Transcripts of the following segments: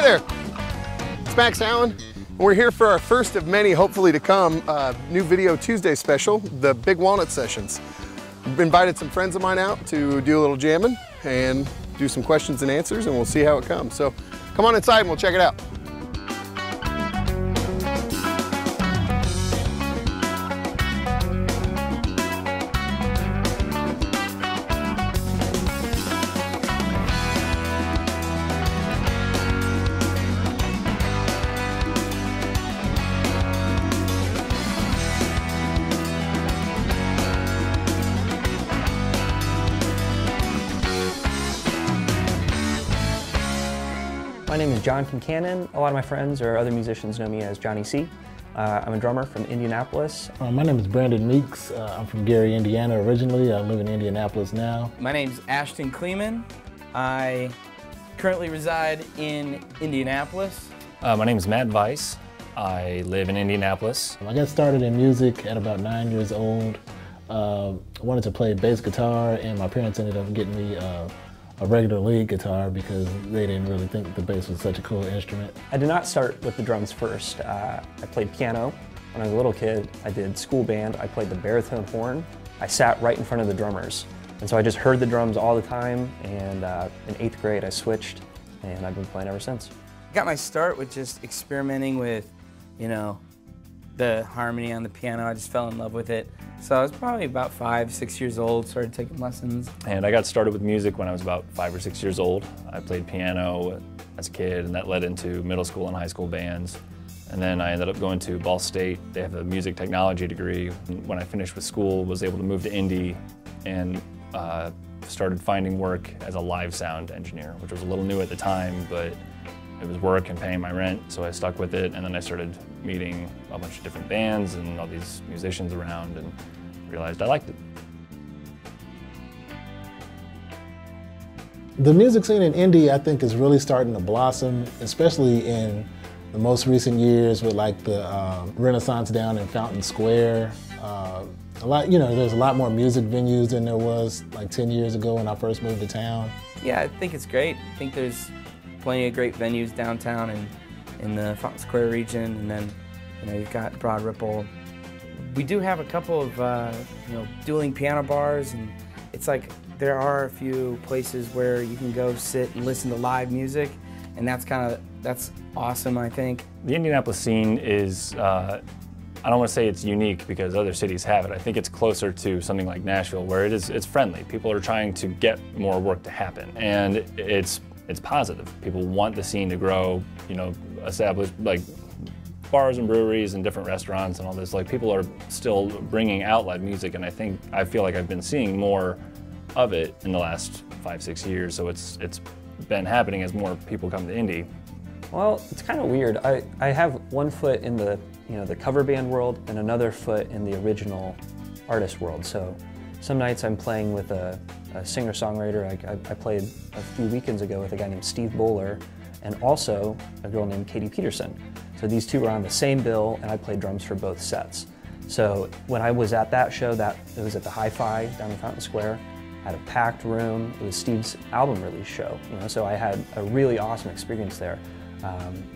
there, it's Max Allen. We're here for our first of many, hopefully to come, new Video Tuesday special, the Big Walnut Sessions. I've invited some friends of mine out to do a little jamming and do some questions and answers, and we'll see how it comes. So come on inside and we'll check it out. My name is John Kincannon. A lot of my friends or other musicians know me as Johnny C. I'm a drummer from Indianapolis. My name is Brandon Meeks. I'm from Gary, Indiana originally. I live in Indianapolis now. My name's Ashton Kleeman. I currently reside in Indianapolis. My name is Matt Weiss. I live in Indianapolis. I got started in music at about 9 years old. I wanted to play bass guitar, and my parents ended up getting me a regular lead guitar because they didn't really think the bass was such a cool instrument. I did not start with the drums first. I played piano when I was a little kid. I did school band. I played the baritone horn. I sat right in front of the drummers. And so I just heard the drums all the time, and in 8th grade I switched, and I've been playing ever since. Got my start with just experimenting with, you know, the harmony on the piano. I just fell in love with it. So I was probably about 5, 6 years old, started taking lessons. And I got started with music when I was about 5 or 6 years old. I played piano as a kid, and that led into middle school and high school bands. And then I ended up going to Ball State. They have a music technology degree. When I finished with school, was able to move to Indy and started finding work as a live sound engineer, which was a little new at the time, but it was work and paying my rent, so I stuck with it, and then I started meeting a bunch of different bands and all these musicians around and realized I liked it. The music scene in Indy, I think, is really starting to blossom, especially in the most recent years with like the Renaissance down in Fountain Square. There's a lot more music venues than there was like 10 years ago when I first moved to town. Yeah, I think it's great. I think there's plenty of great venues downtown and in the Fountain Square region, and then you've got Broad Ripple. We do have a couple of dueling piano bars, and it's like there are a few places where you can go sit and listen to live music, and that's awesome, I think. The Indianapolis scene is, I don't want to say it's unique because other cities have it. I think it's closer to something like Nashville where it's friendly. People are trying to get more work to happen, and it's positive. People want the scene to grow, establish like bars and breweries and different restaurants and all this. Like, people are still bringing out live music, and I feel like I've been seeing more of it in the last 5, 6 years. So it's been happening as more people come to Indy. Well, it's kind of weird. I have one foot in the the cover band world and another foot in the original artist world. So some nights I'm playing with a singer-songwriter. I played a few weekends ago with a guy named Steve Bowler and also a girl named Katie Peterson. So these two were on the same bill, and I played drums for both sets. So when I was at that show, it was at the Hi-Fi down in Fountain Square, had a packed room. It was Steve's album release show, so I had a really awesome experience there.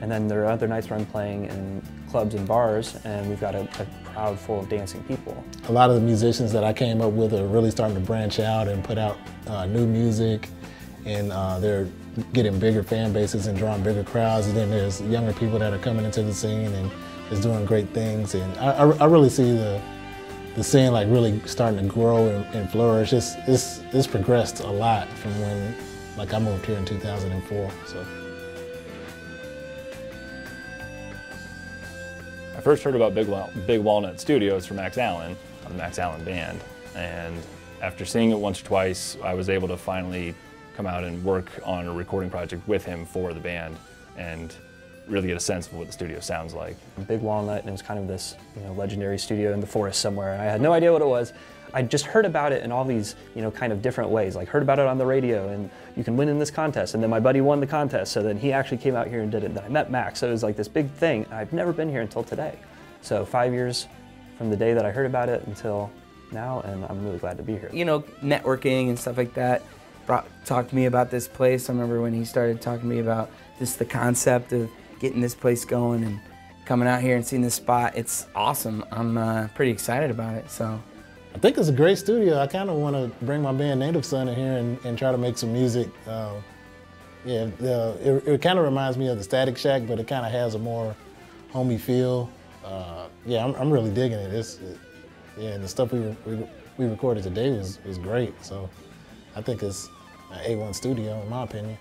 And then there are other nights where I'm playing in clubs and bars, and we've got a crowd full of dancing people. A lot of the musicians that I came up with are really starting to branch out and put out new music, and they're getting bigger fan bases and drawing bigger crowds. And then there's younger people that are coming into the scene and is doing great things. And I really see the scene like really starting to grow and flourish. It's progressed a lot from when I moved here in 2004. So. I first heard about Big Walnut Studios from Max Allen, of the Max Allen Band, and after seeing it once or twice, I was able to finally come out and work on a recording project with him for the band and really get a sense of what the studio sounds like. Big Walnut, and it was kind of this legendary studio in the forest somewhere. I had no idea what it was. I just heard about it in all these kind of different ways. Like, heard about it on the radio, and you can win in this contest, and then my buddy won the contest, so then he actually came out here and did it, and then I met Max, so it was like this big thing. I've never been here until today. So 5 years from the day that I heard about it until now, and I'm really glad to be here. Networking and stuff like that talked to me about this place. I remember when he started talking to me about just the concept of getting this place going and coming out here and seeing this spot, it's awesome. I'm pretty excited about it. So I think it's a great studio. I kind of want to bring my band Native Son in here and try to make some music. It kind of reminds me of the Static Shack, but it kind of has a more homey feel. I'm really digging it. And the stuff we recorded today was great. So I think it's an A1 studio in my opinion.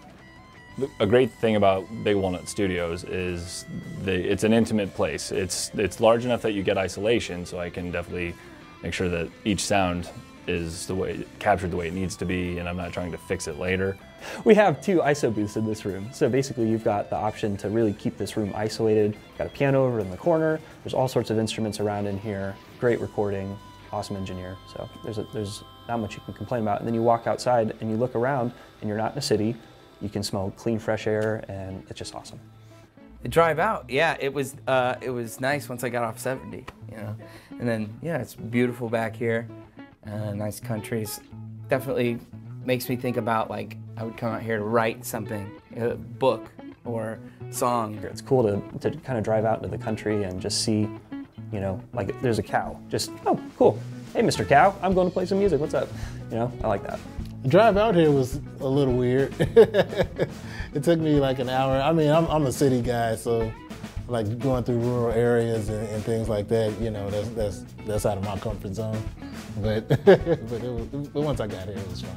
A great thing about Big Walnut Studios is it's an intimate place. It's large enough that you get isolation, so I can definitely make sure that each sound is captured the way it needs to be, and I'm not trying to fix it later. We have 2 ISO booths in this room, so basically you've got the option to really keep this room isolated. You've got a piano over in the corner. There's all sorts of instruments around in here. Great recording, awesome engineer. So there's not much you can complain about. And then you walk outside and you look around, and you're not in a city. You can smell clean, fresh air, and it's just awesome. The drive out, yeah, it was nice once I got off 70, you know. And then, yeah, it's beautiful back here, nice countries. Definitely makes me think about, like, I would come out here to write something, a book or song. It's cool to kind of drive out into the country and just see, you know, like there's a cow. Just, oh, cool. Hey, Mr. Cow, I'm going to play some music. What's up? You know, I like that. The drive out here was a little weird. It took me like an hour. I mean, I'm a city guy, so like going through rural areas and things like that, you know, that's out of my comfort zone. But but once I got here, it was fine.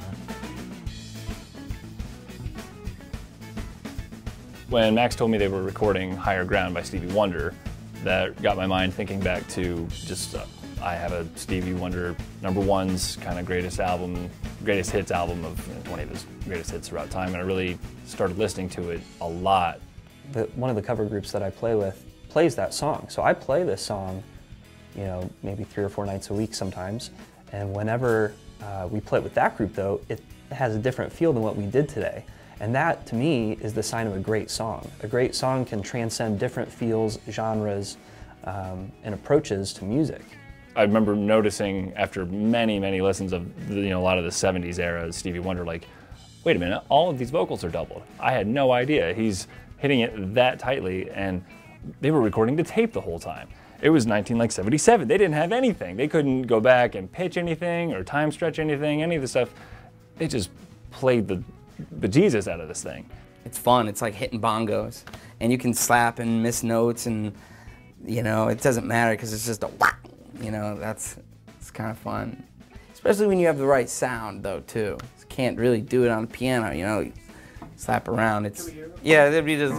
When Max told me they were recording Higher Ground by Stevie Wonder, that got my mind thinking back to just I have a Stevie Wonder #1's kind of greatest hits album of 20 of his greatest hits throughout time, and I really started listening to it a lot. One of the cover groups that I play with plays that song, so I play this song, you know, maybe 3 or 4 nights a week sometimes, and whenever we play it with that group though, it has a different feel than what we did today. And that, to me, is the sign of a great song. A great song can transcend different feels, genres, and approaches to music. I remember noticing after many, many listens of a lot of the 70s era Stevie Wonder, like, wait a minute, all of these vocals are doubled. I had no idea. He's hitting it that tightly, and they were recording to tape the whole time. It was 1977. They didn't have anything. They couldn't go back and pitch anything or time stretch anything, any of the stuff. They just played the bejesus out of this thing. It's fun. It's like hitting bongos, and you can slap and miss notes, and you know it doesn't matter because it's just a whack. You know, it's kind of fun, especially when you have the right sound though too. You can't really do it on the piano. You know, you slap around. Yeah, everybody does.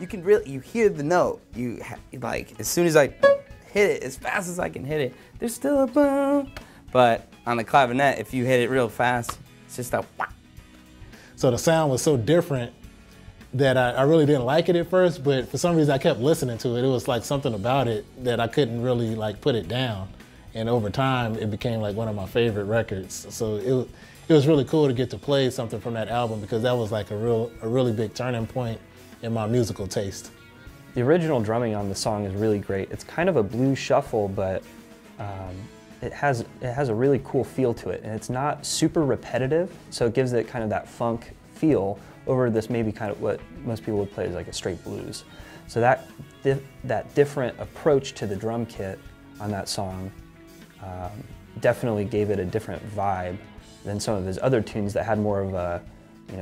You can you hear the note. Like as soon as I hit it, as fast as I can hit it, there's still a boom. But on the clavinet, if you hit it real fast, it's just a whack. So the sound was so different that I really didn't like it at first, but for some reason I kept listening to it. It was like something about it that I couldn't really like put it down. And over time, it became like one of my favorite records. So it was really cool to get to play something from that album because that was like a really big turning point in my musical taste. The original drumming on the song is really great. It's kind of a blues shuffle, but it has a really cool feel to it, and it's not super repetitive, so it gives it kind of that funk feel over this maybe kind of what most people would play as like a straight blues. So that different approach to the drum kit on that song definitely gave it a different vibe than some of his other tunes that had more of a,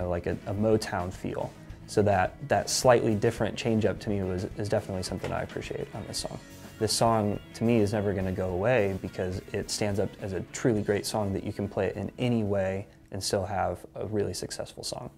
like a Motown feel. So that slightly different change up to me is definitely something I appreciate on this song. This song, to me, is never going to go away because it stands up as a truly great song that you can play it in any way and still have a really successful song.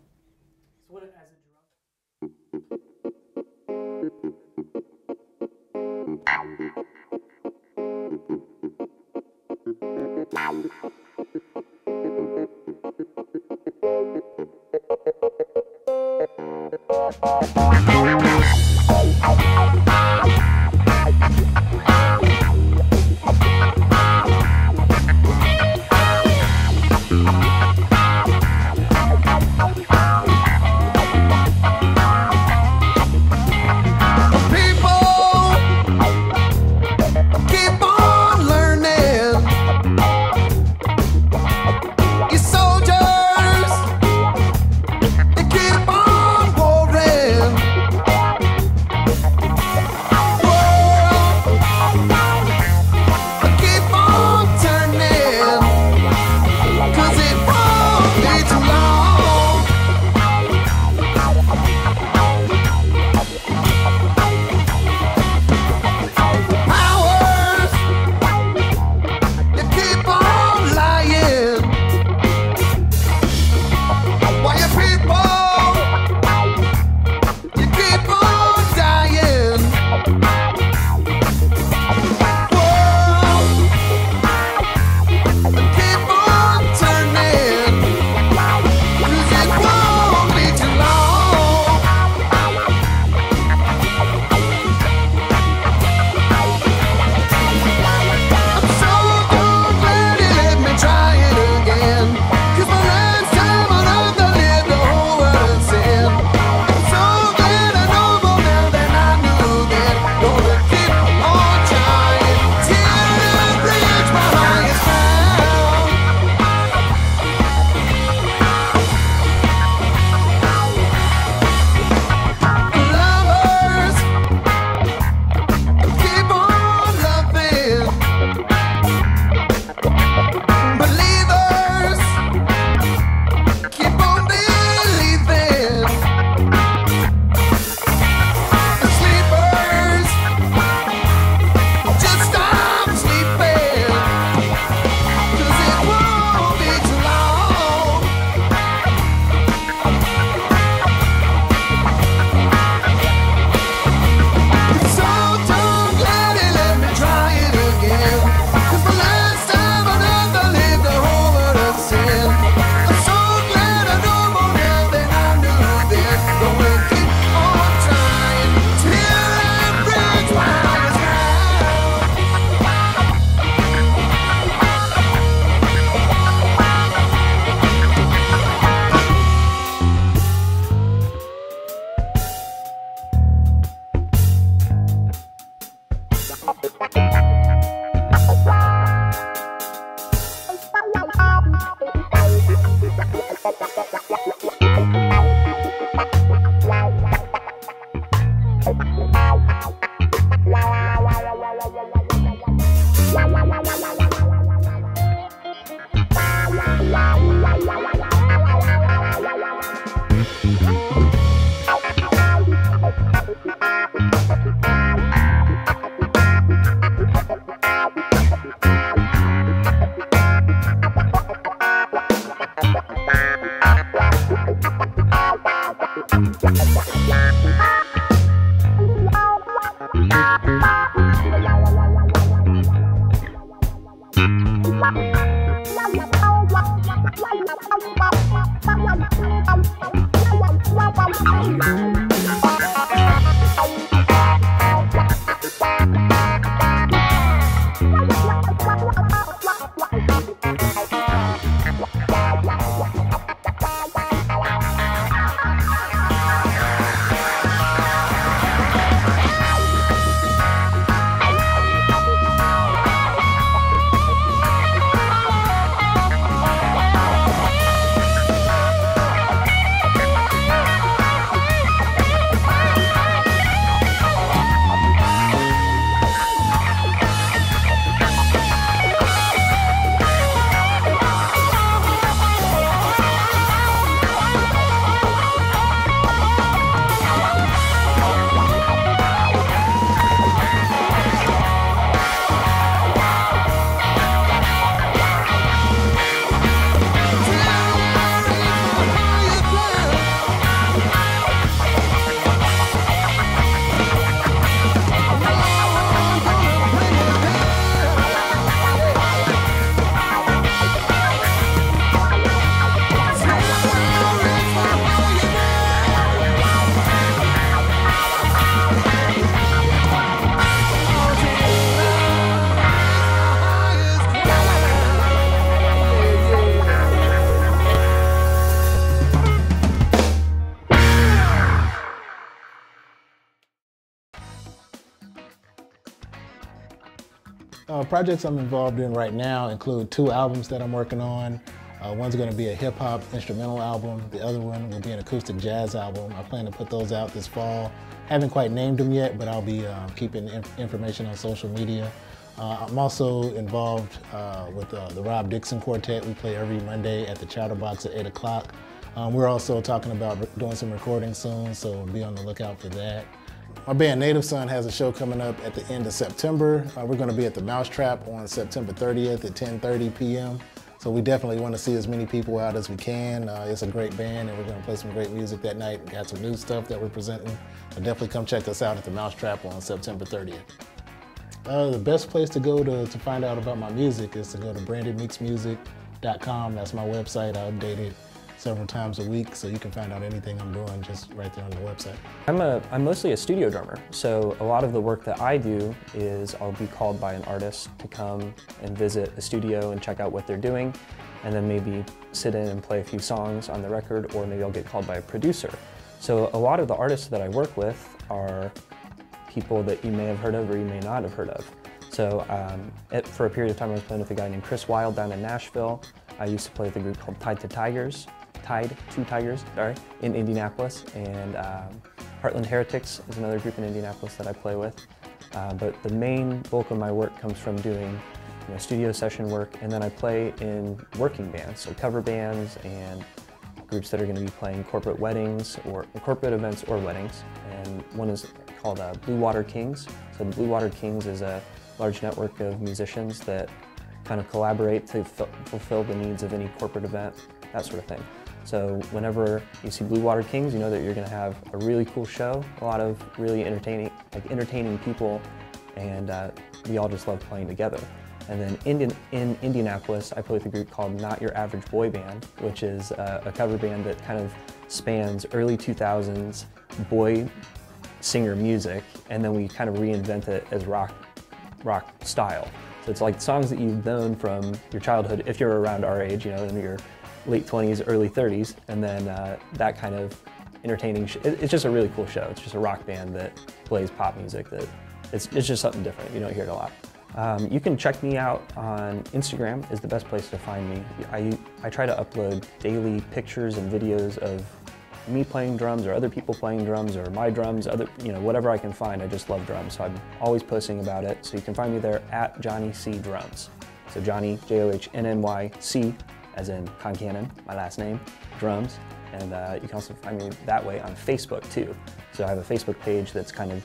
Projects I'm involved in right now include 2 albums that I'm working on. One's going to be a hip-hop instrumental album. The other one will be an acoustic jazz album. I plan to put those out this fall. Haven't quite named them yet, but I'll be keeping information on social media. I'm also involved with the Rob Dixon Quartet. We play every Monday at the Chatterbox at 8 o'clock. We're also talking about doing some recording soon, so be on the lookout for that. My band Native Son has a show coming up at the end of September. We're going to be at the Mousetrap on September 30th at 10:30 p.m. So we definitely want to see as many people out as we can. It's a great band and we're going to play some great music that night. We got some new stuff that we're presenting. So definitely come check us out at the Mousetrap on September 30th. The best place to go to find out about my music is to go to brandonmeeksmusic.com. That's my website. I update it several times a week, so you can find out anything I'm doing just right there on the website. I'm mostly a studio drummer, so a lot of the work that I do is I'll be called by an artist to come and visit a studio and check out what they're doing, and then maybe sit in and play a few songs on the record, or maybe I'll get called by a producer. So a lot of the artists that I work with are people that you may have heard of or you may not have heard of. So for a period of time I was playing with a guy named Chris Wilde down in Nashville. I used to play with a group called Tied to Tigers, in Indianapolis, and Heartland Heretics is another group in Indianapolis that I play with. But the main bulk of my work comes from doing studio session work, and then I play in working bands, so cover bands and groups that are going to be playing corporate weddings or corporate events or weddings. And one is called Blue Water Kings. So the Blue Water Kings is a large network of musicians that kind of collaborate to fulfill the needs of any corporate event, that sort of thing. So whenever you see Blue Water Kings, you know that you're going to have a really cool show, a lot of really entertaining people, and we all just love playing together. And then in Indianapolis, I play with a group called Not Your Average Boy Band, which is a cover band that kind of spans early 2000s boy singer music, and then we kind of reinvent it as rock style. So it's like songs that you've known from your childhood, if you're around our age, in your late 20s, early 30s, and then that kind of entertaining, it's just a really cool show. It's just a rock band that plays pop music. It's just something different. You don't hear it a lot. You can check me out on Instagram is the best place to find me. I try to upload daily pictures and videos of me playing drums or other people playing drums or my drums, whatever I can find. I just love drums, so I'm always posting about it. So you can find me there at Johnny C Drums. So Johnny, Johnnnyc, as in Concannon, my last name, drums. And you can also find me that way on Facebook too. So I have a Facebook page that's kind of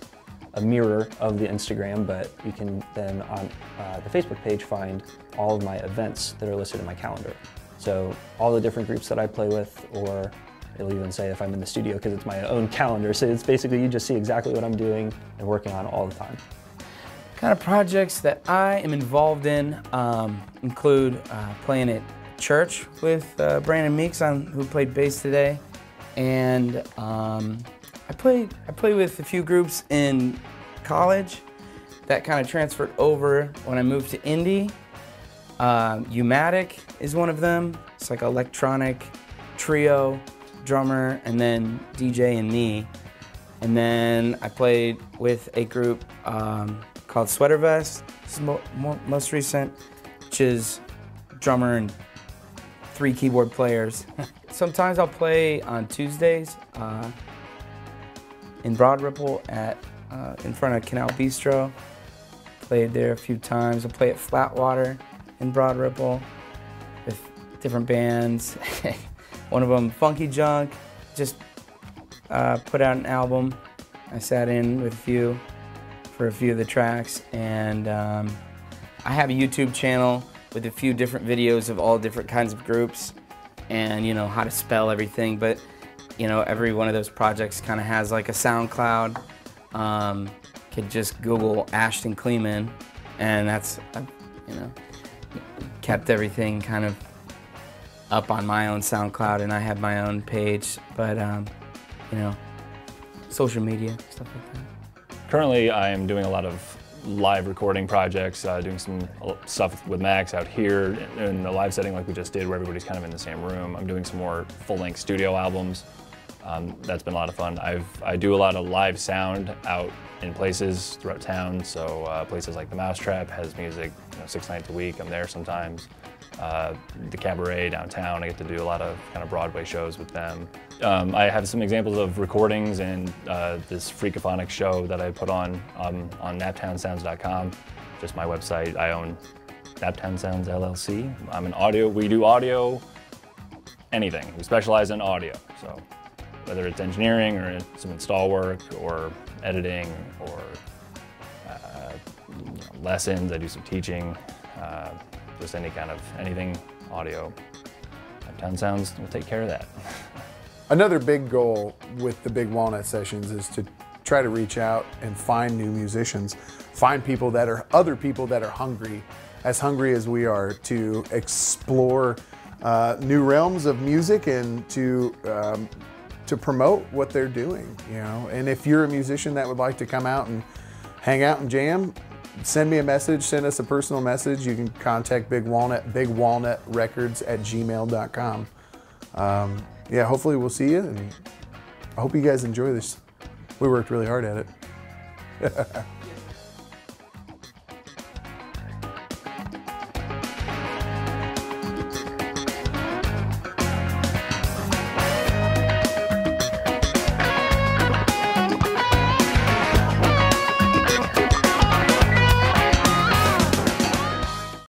a mirror of the Instagram, but you can then on the Facebook page find all of my events that are listed in my calendar. So all the different groups that I play with, or it'll even say if I'm in the studio because it's my own calendar. So it's basically you just see exactly what I'm doing and working on all the time. Kind of projects that I am involved in include playing at church with Brandon Meeks, who played bass today, and I play with a few groups in college that kind of transferred over when I moved to Indy. Umatic is one of them. It's like an electronic trio, drummer, and then DJ and me. And then I played with a group called Sweater Vest. This is most recent, which is drummer and 3 keyboard players. Sometimes I'll play on Tuesdays in Broad Ripple in front of Canal Bistro. Played there a few times. I'll play at Flatwater in Broad Ripple with different bands. One of them, Funky Junk, just put out an album. I sat in with for a few of the tracks, and I have a YouTube channel with a few different videos of all different kinds of groups and how to spell everything, but every one of those projects kind of has like a SoundCloud. Could just Google Ashton Kleeman, and that's kept everything kind of up on my own SoundCloud, and I have my own page, but social media, stuff like that. Currently, I am doing a lot of live recording projects, doing some stuff with Max out here in the live setting like we just did, where everybody's kind of in the same room. I'm doing some more full-length studio albums. That's been a lot of fun. I do a lot of live sound out in places throughout town, so places like the Mousetrap has music 6 nights a week. I'm there sometimes. The Cabaret downtown, I get to do a lot of kind of Broadway shows with them. I have some examples of recordings and this Freakophonic show that I put on naptownsounds.com, just my website. I own Naptown Sounds LLC. I'm an audio, we do audio, anything. We specialize in audio, so whether it's engineering or some install work or editing or lessons, I do some teaching. Just anything audio. Naptown Sounds will take care of that. Another big goal with the Big Walnut Sessions is to try to reach out and find new musicians, find other people that are hungry as we are, to explore new realms of music and to promote what they're doing, And if you're a musician that would like to come out and hang out and jam, send me a message, send us a personal message. You can contact Big Walnut, bigwalnutrecords@gmail.com. Yeah, hopefully we'll see you, and I hope you guys enjoy this. We worked really hard at it.